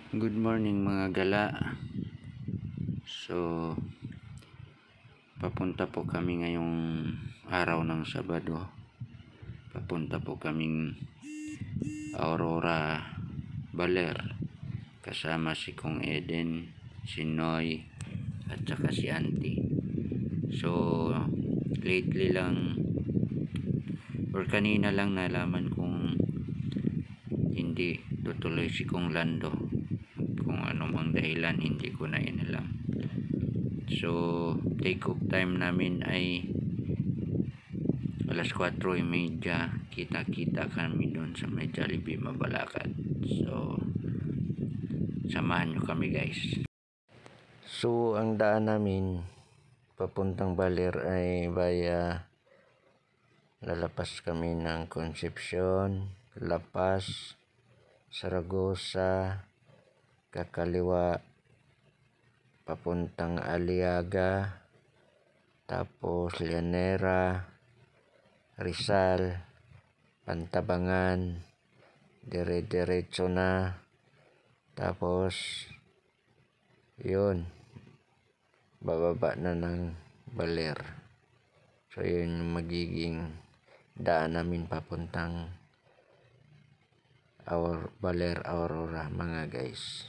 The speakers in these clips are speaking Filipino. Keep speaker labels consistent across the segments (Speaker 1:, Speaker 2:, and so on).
Speaker 1: Good morning mga gala. So, papunta po kami ngayong araw ng Sabado. Papunta po kaming Aurora Baler. Kasama si Kong Eden, si Noy, at saka si Auntie. So, lately lang or kanina lang nalaman kung hindi tutuloy si Kong Lando. Kung ano mang dahilan, hindi ko na inalam. So, take off time namin ay alas 4:30. Kita-kita kami doon sa may Jollibee Mabalacat. So, samahan nyo kami guys. So, ang daan namin papuntang Baler ay via lalapas kami ng Concepcion, La Paz, Saragosa, kakaliwa papuntang Aliaga, tapos Llanera, Rizal, Pantabangan, dire-diretso na, tapos yun, bababa na ng Baler. So yun yung magiging daan namin papuntang Baler Aurora mga guys.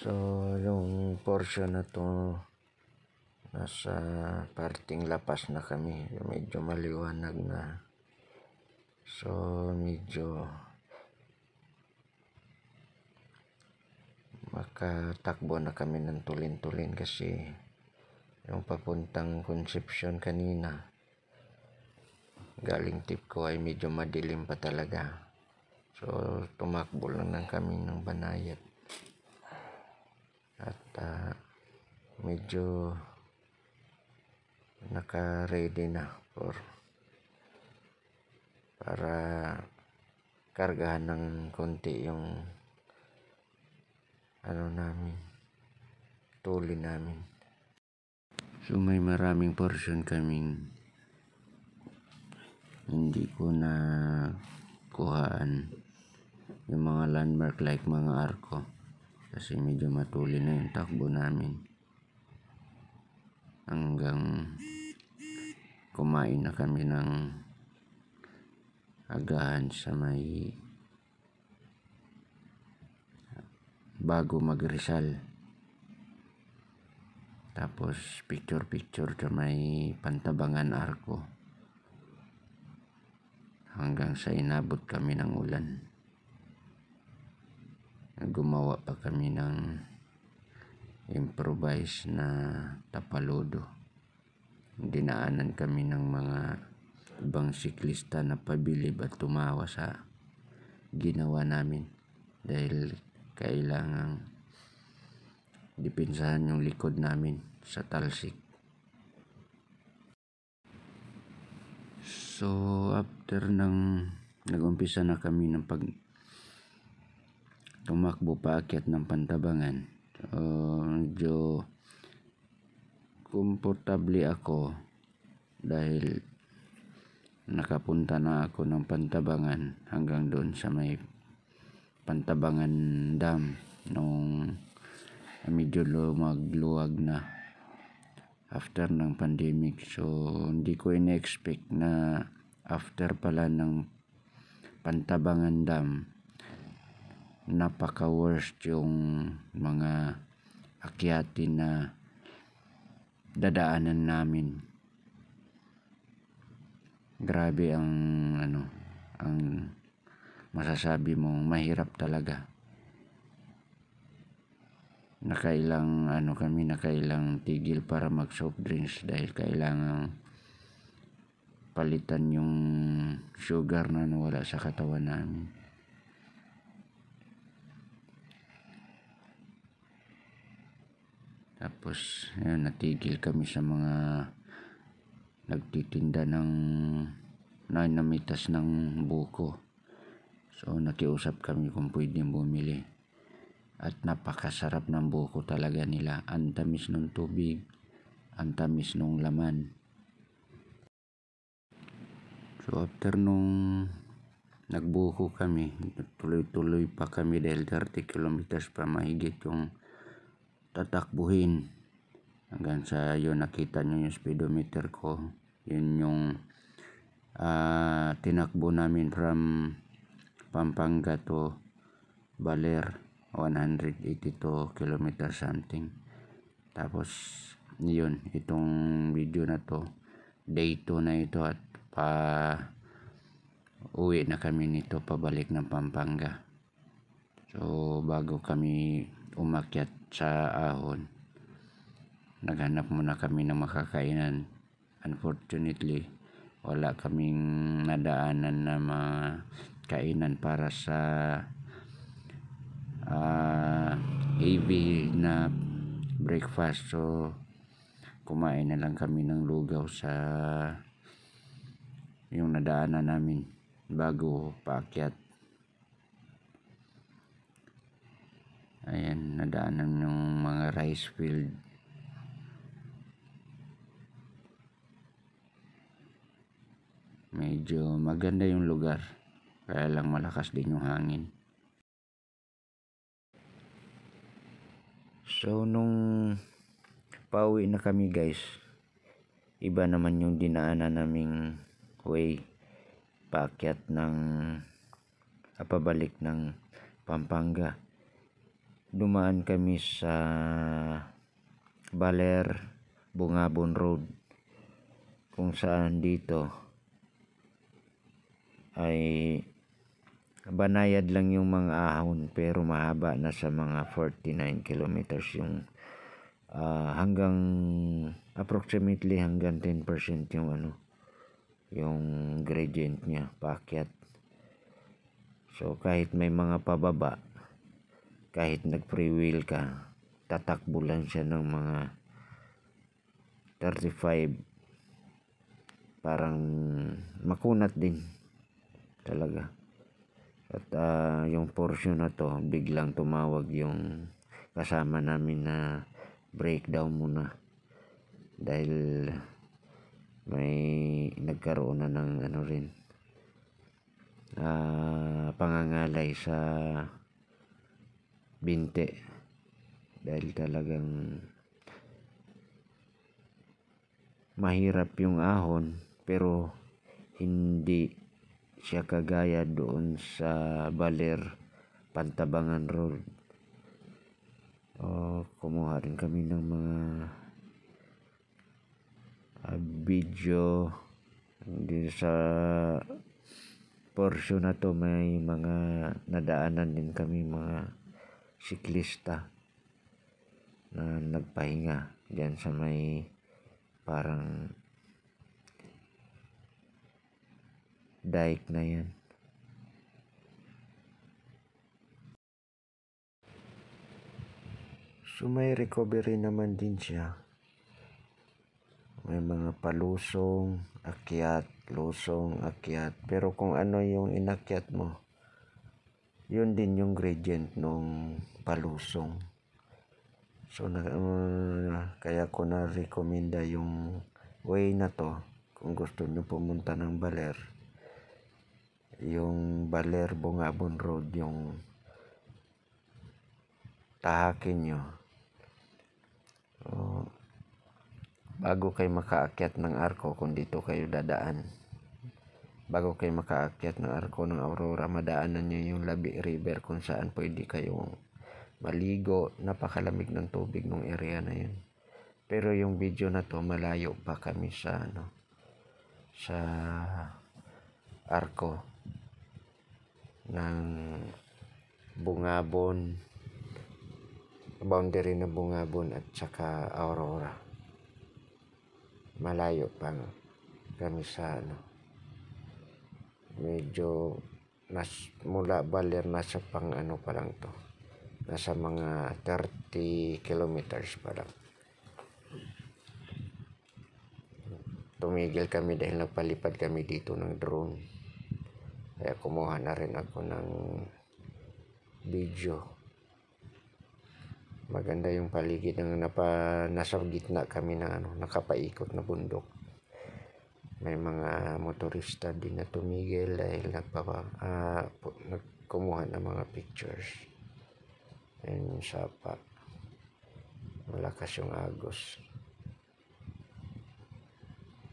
Speaker 1: So, yung portion na to, nasa parting lapas na kami. Medyo maliwanag na. So, medyo makatakbo na kami ng tulin-tulin kasi yung papuntang Concepcion kanina, galing tip ko ay medyo madilim pa talaga. So, tumakbo lang kami ng Banayad. At medyo naka-ready na para kargahan ng konti yung tuli namin. So may maraming portion kaming hindi ko na kuhaan, yung mga landmark like mga arko, kasi medyo matuli na yung takbo namin hanggang kumain na kami ng agahan sa may bago mag-Rizal, tapos picture sa may Pantabangan Arko hanggang sa inabot kami ng ulan. Gumawa pa kami ng improvise na tapalodo. Dinaanan kami ng mga ibang siklista na pabilib at tumawa sa ginawa namin dahil kailangang dipinsahan yung likod namin sa talsik. So after nag-umpisa na kami ng tumakbo paakyat ng Pantabangan, medyo komportable ako dahil nakapunta na ako ng Pantabangan hanggang doon sa may Pantabangan Dam nung medyo lumagluwag na after ng pandemic. So hindi ko in-expect na after pala ng Pantabangan Dam napaka worst yung mga aakyatin na dadaanan namin. Grabe ang masasabi mong mahirap talaga. Nakailang tigil para mag soft drinks dahil kailangan palitan yung sugar na nawala sa katawan namin. Tapos natigil kami sa mga nagtitinda ng nanamitas ng buko. So nakiusap kami kung pwedeng bumili. At napakasarap ng buko talaga nila. Ang tamis ng tubig, ang tamis ng laman. So after nung nagbuko kami, tuloy-tuloy pa kami dahil 30 kilometers pa mahigit yung tatakbuhin. Hanggang sa yun, nakita nyo yung speedometer ko. Yun yung tinakbo namin from Pampanga to Baler. 182 kilometers something. Tapos yun, itong video na to, day 2 na ito, at uwi na kami nito pabalik ng Pampanga. So bago kami umakyat sa ahon, naghanap muna kami ng makakainan. Unfortunately, wala kaming nadaanan na mga kainan para sa heavy na breakfast. So kumain na lang kami ng lugaw sa yung nadaanan namin bago paakyat. Ayan, nadaanan yung mga rice field. Medyo maganda yung lugar, kaya lang malakas din yung hangin. So nung pauwi na kami guys, iba naman yung dinaanan naming way paakyat ng pabalik ng Pampanga. Dumaan kami sa Baler Bungabon Road, kung saan dito ay banayad lang yung mga ahon, pero mahaba na sa mga 49 kilometers yung hanggang approximately hanggang 10% yung gradient niya paakyat. So kahit may mga pababa, kahit nag free wheel ka, tatakbo lang siya ng mga 35. Parang makunat din talaga. At yung portion na to, biglang tumawag yung kasama namin na breakdown muna dahil may nagkaroon na ng pangangalay sa binte, dahil talagang mahirap yung ahon, pero hindi siya kagaya doon sa Baler Pantabangan Road. Kumuha rin kami ng mga video. Hindi sa portion na to, may mga nadaanan din kami mga siklista na nagpahinga diyan sa may parang dike na yan. So may recovery naman din siya. May mga palusong, akyat, lusong, akyat. Pero kung ano yung inakyat mo, yun din yung gradient nung palusong. So kaya ko na-recommenda yung way na to kung gusto nyo pumunta ng Baler. Yung Baler Bungabon Road yung tahakin nyo. Bago kayo makaakyat ng Arco, kung dito kayo dadaan, bago kayo makaakyat ng Arco ng Aurora, madaanan nyo yung Labi River, kung saan pwede kayong
Speaker 2: maligo. Napakalamig ng tubig ng area na yun. Pero yung video na to, malayo pa kami sa sa arko ng Bungabon, boundary ng Bungabon at saka Aurora. Malayo pa kami sa medyo mula Baler, nasa pang pa lang to, nasa mga 30 kilometers pa lang. Tumigil kami dahil nagpalipad kami dito ng drone, kaya kumuha na rin ako ng video. Maganda yung paligid ng nasa gitna kami ng nakapaikot na bundok. May mga motorista din na tumigil dahil kumuha ng mga pictures. Ayun yung sapa, malakas yung agos.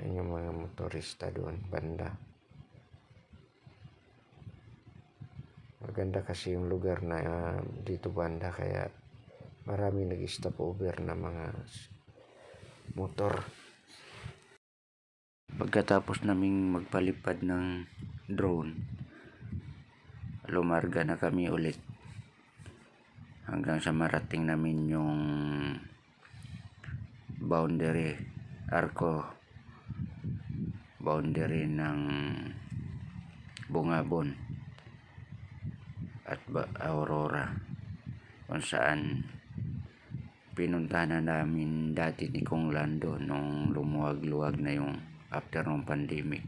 Speaker 2: Ayun yung mga motorista doon banda. Maganda kasi yung lugar na dito banda, kaya marami nag-stop over na mga motor.
Speaker 1: Pagkatapos naming magpalipad ng drone, lumarga na kami ulit hanggang sa marating namin yung boundary ng Bungabon at Aurora, kung saan pinuntahan na namin dati ni Kong Lando nung lumuwag-luwag na yung after ng pandemic.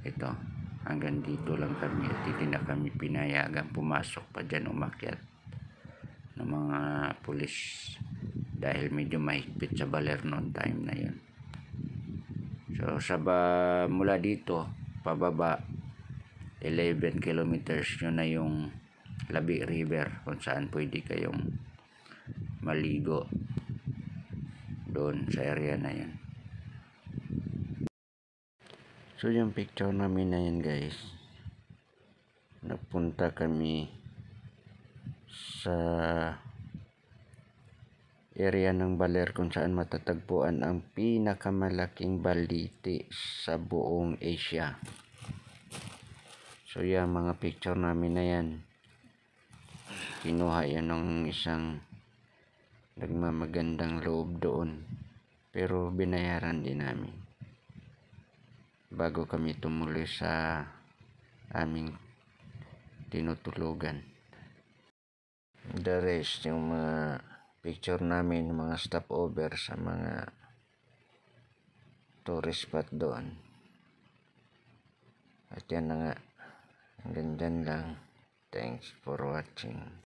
Speaker 1: Ito, hanggang dito lang kami at hindi na kami pinayagan pumasok pa dyan, umakyat ng mga pulis dahil medyo mahigpit sa Baler noon time na yun. So mula dito pababa 11 kilometers yun na yung Labi River, kung saan pwede kayong maligo doon sa area na yun.
Speaker 2: So yung picture namin na yan guys, nagpunta kami sa area ng Baler kung saan matatagpuan ang pinakamalaking baliti sa buong Asia. So yan, mga picture namin na yan, kinuha yan ng isang nagmamagandang loob doon, pero binayaran din namin bago kami tumuloy sa aming tinutulugan. The rest, yung mga picture namin, mga stopover sa mga tourist spot doon. At yan na nga, hanggang dyan lang. Thanks for watching.